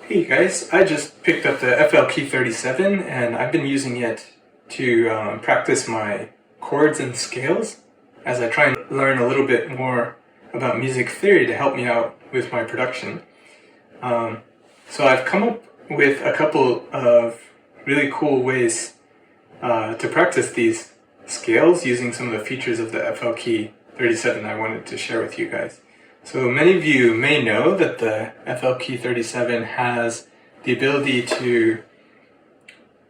Hey guys, I just picked up the FLKey 37 and I've been using it to practice my chords and scales as I try and learn a little bit more about music theory to help me out with my production. So I've come up with a couple of really cool ways to practice these scales using some of the features of the FLKey 37 I wanted to share with you guys. So many of you may know that the FLKey 37 has the ability to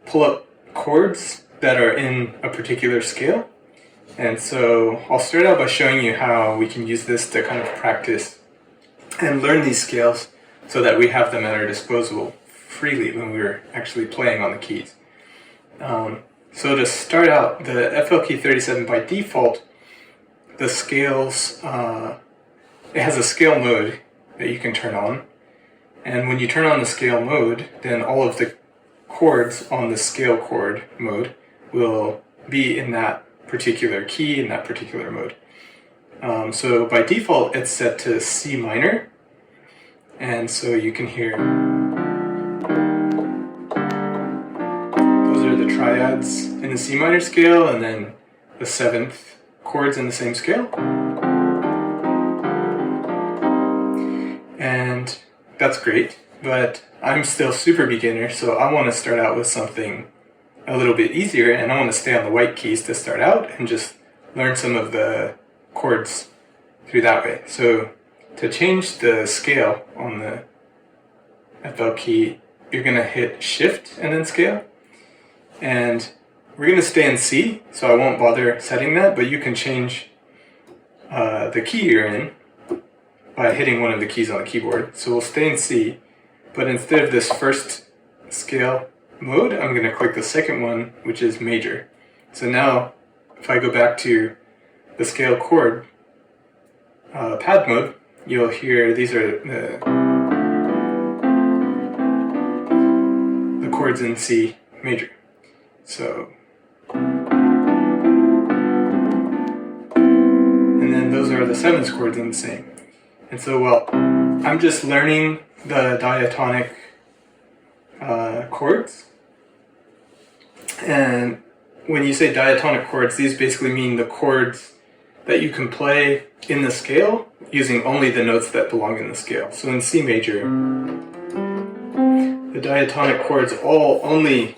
pull up chords that are in a particular scale. And so I'll start out by showing you how we can use this to kind of practice and learn these scales so that we have them at our disposal freely when we're actually playing on the keys. So to start out, the FLKey 37 by default, the scales, it has a scale mode that you can turn on, and when you turn on the scale mode, then all of the chords on the scale chord mode will be in that particular key, in that particular mode. So by default it's set to C minor, and so you can hear those are the triads in the C minor scale, and then the seventh chords in the same scale. And that's great, but I'm still super beginner, so I want to start out with something a little bit easier, and I want to stay on the white keys to start out and just learn some of the chords through that way. So to change the scale on the FLKey, you're going to hit Shift and then Scale, and we're going to stay in C, so I won't bother setting that, but you can change the key you're in by hitting one of the keys on the keyboard. So we'll stay in C, but instead of this first scale mode, I'm going to click the second one, which is major. So now, if I go back to the scale chord pad mode, you'll hear these are the chords in C major. So, and then those are the seventh chords in the same. And so, well, I'm just learning the diatonic chords. And when you say diatonic chords, these basically mean the chords that you can play in the scale using only the notes that belong in the scale. So in C major, the diatonic chords all only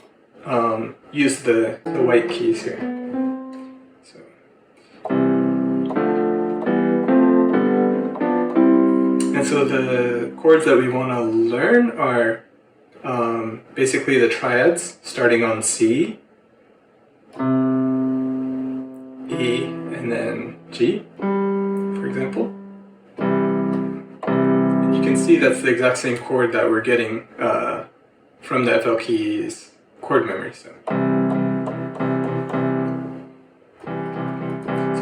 use the white keys here. And so the chords that we want to learn are basically the triads starting on C, E, and then G, for example. And you can see that's the exact same chord that we're getting from the FLKey's chord memory. So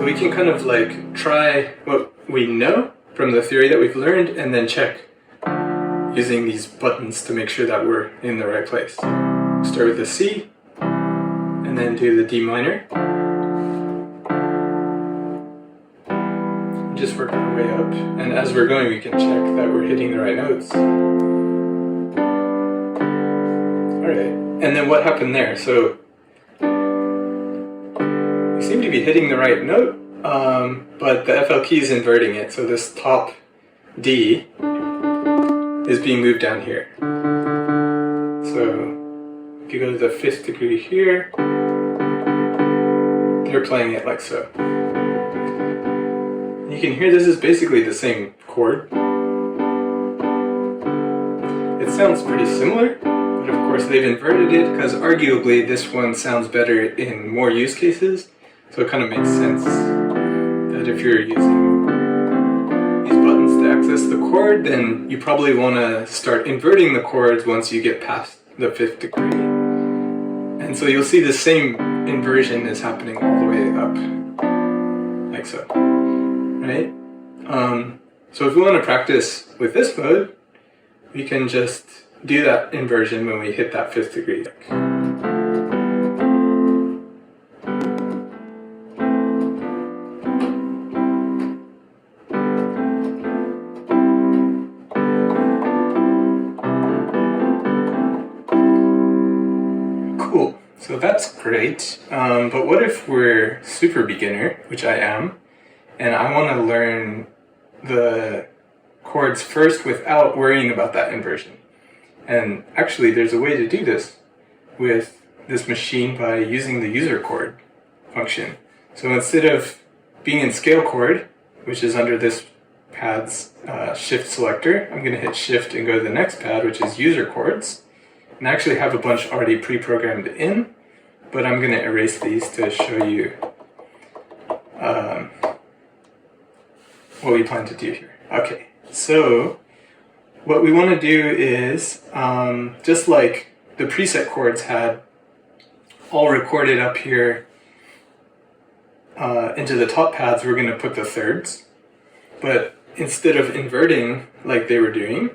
we can kind of like try what we know from the theory that we've learned, and then check using these buttons to make sure that we're in the right place. Start with the C, and then do the D minor. Just work our way up, and as we're going we can check that we're hitting the right notes. Alright, and then what happened there? So, we seem to be hitting the right note, but the FLKey is inverting it, so this top D is being moved down here. So if you go to the 5th degree here, you're playing it like so. You can hear this is basically the same chord. It sounds pretty similar, but of course they've inverted it because arguably this one sounds better in more use cases. So it kind of makes sense that if you're using these buttons to access the chord, then you probably want to start inverting the chords once you get past the 5th degree. And so you'll see the same inversion is happening all the way up, like so, right? So if we want to practice with this mode, we can just do that inversion when we hit that 5th degree. So that's great, but what if we're super beginner, which I am, and I want to learn the chords first without worrying about that inversion? And actually there's a way to do this with this machine by using the user chord function. So instead of being in scale chord, which is under this pad's shift selector, I'm going to hit shift and go to the next pad, which is user chords. And I actually have a bunch already pre-programmed in, but I'm going to erase these to show you what we plan to do here. Okay, so what we want to do is, just like the preset chords had all recorded up here into the top pads, we're going to put the thirds. But instead of inverting like they were doing,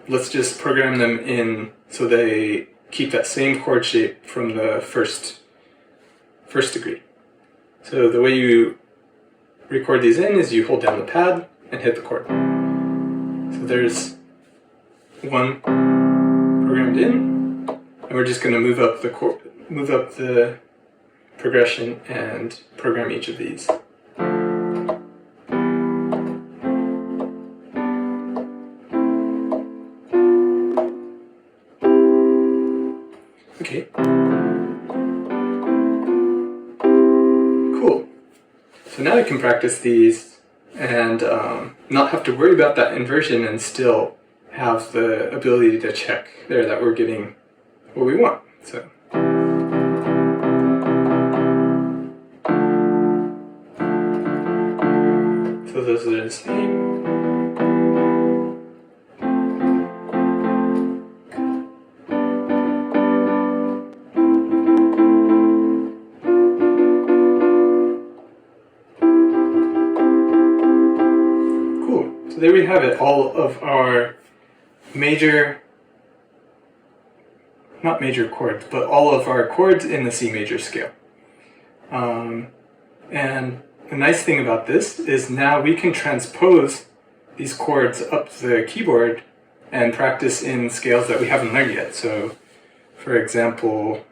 let's just program them in so they keep that same chord shape from the first degree. So the way you record these in is you hold down the pad and hit the chord. So there's one programmed in, and we're just going to move up the progression and program each of these. Okay. Cool. So now I can practice these and not have to worry about that inversion and still have the ability to check there that we're getting what we want. So those are the same. So there we have it, all of our not major chords, but all of our chords in the C major scale. And the nice thing about this is now we can transpose these chords up the keyboard and practice in scales that we haven't learned yet. So, for example,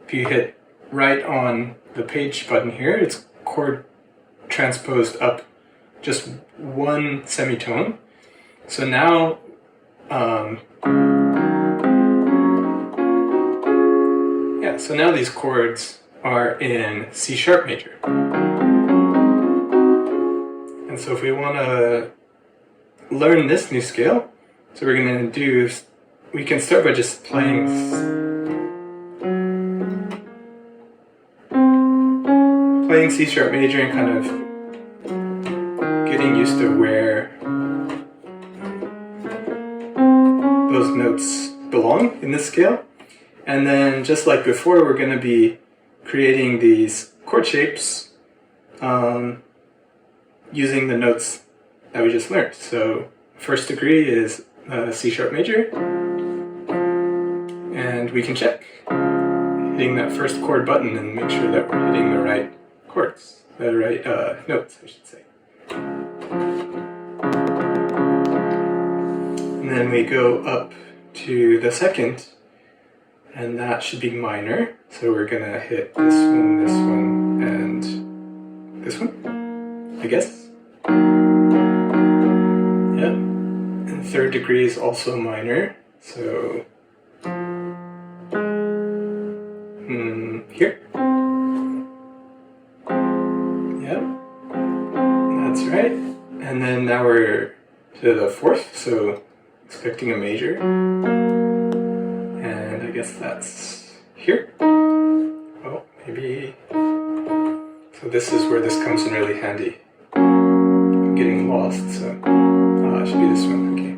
if you hit right on the page button here, it's chord transposed up just one semitone. So now, so now these chords are in C sharp major. And so if we want to learn this new scale, so we're going to do, we can start by just playing C sharp major and kind of getting used to where those notes belong in this scale. And then just like before, we're going to be creating these chord shapes using the notes that we just learned. So first degree is C sharp major, and we can check hitting that first chord button and make sure that we're hitting the right chords, the right notes, I should say. And then we go up to the second, and that should be minor. So we're gonna hit this one, and this one, I guess. Yeah. And third degree is also minor. So here. Yeah. That's right. And then now we're to the fourth, so expecting a major. And I guess that's here. Oh, maybe. So this is where this comes in really handy. I'm getting lost, so it should be this one. Okay.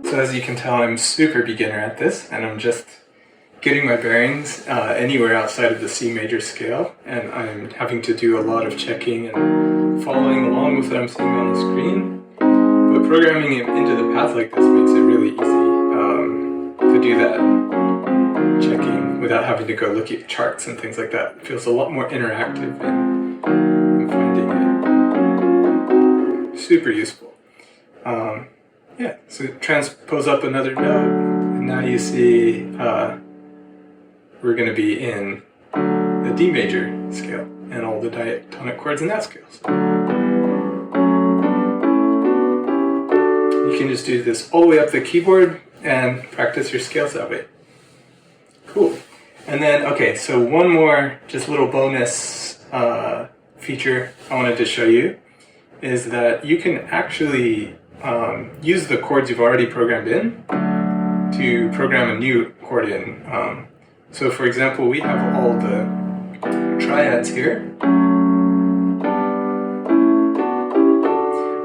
So as you can tell, I'm super beginner at this, and I'm just getting my bearings anywhere outside of the C major scale, and I'm having to do a lot of checking and following along with what I'm seeing on the screen. But programming it into the path like this makes it really easy to do that checking without having to go look at charts and things like that. It feels a lot more interactive, and I'm finding it super useful. Yeah, so transpose up another note, and now you see we're going to be in the D major scale, and all the diatonic chords in that scale. You can just do this all the way up the keyboard and practice your scales that way. Cool. And then, okay, so one more just little bonus feature I wanted to show you is that you can actually use the chords you've already programmed in to program a new chord in. So for example, we have all the triads here.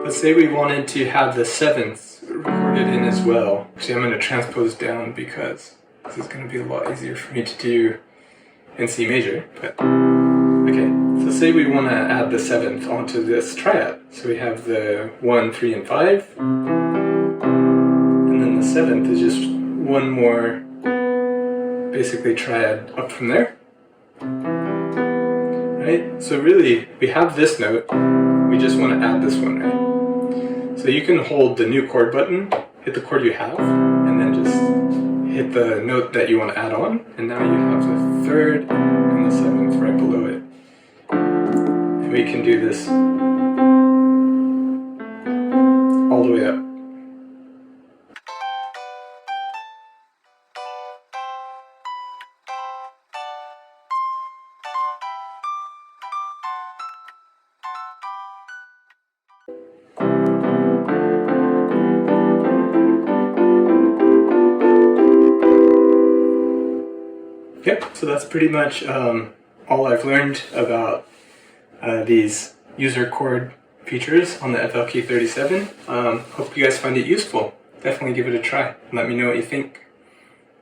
Let's say we wanted to have the sevenths recorded in as well. Actually, I'm going to transpose down because this is going to be a lot easier for me to do in C major. But okay, so say we want to add the seventh onto this triad. So we have the 1, 3, and 5. And then the seventh is just one more basically triad up from there. Right? So really, we have this note. We just want to add this one, right? So you can hold the new chord button, hit the chord you have, and then just hit the note that you want to add on, and now you have the third and the seventh right below it. And we can do this all the way up. Yep, so that's pretty much all I've learned about these user chord features on the FLKey 37. Hope you guys find it useful. Definitely give it a try. Let me know what you think.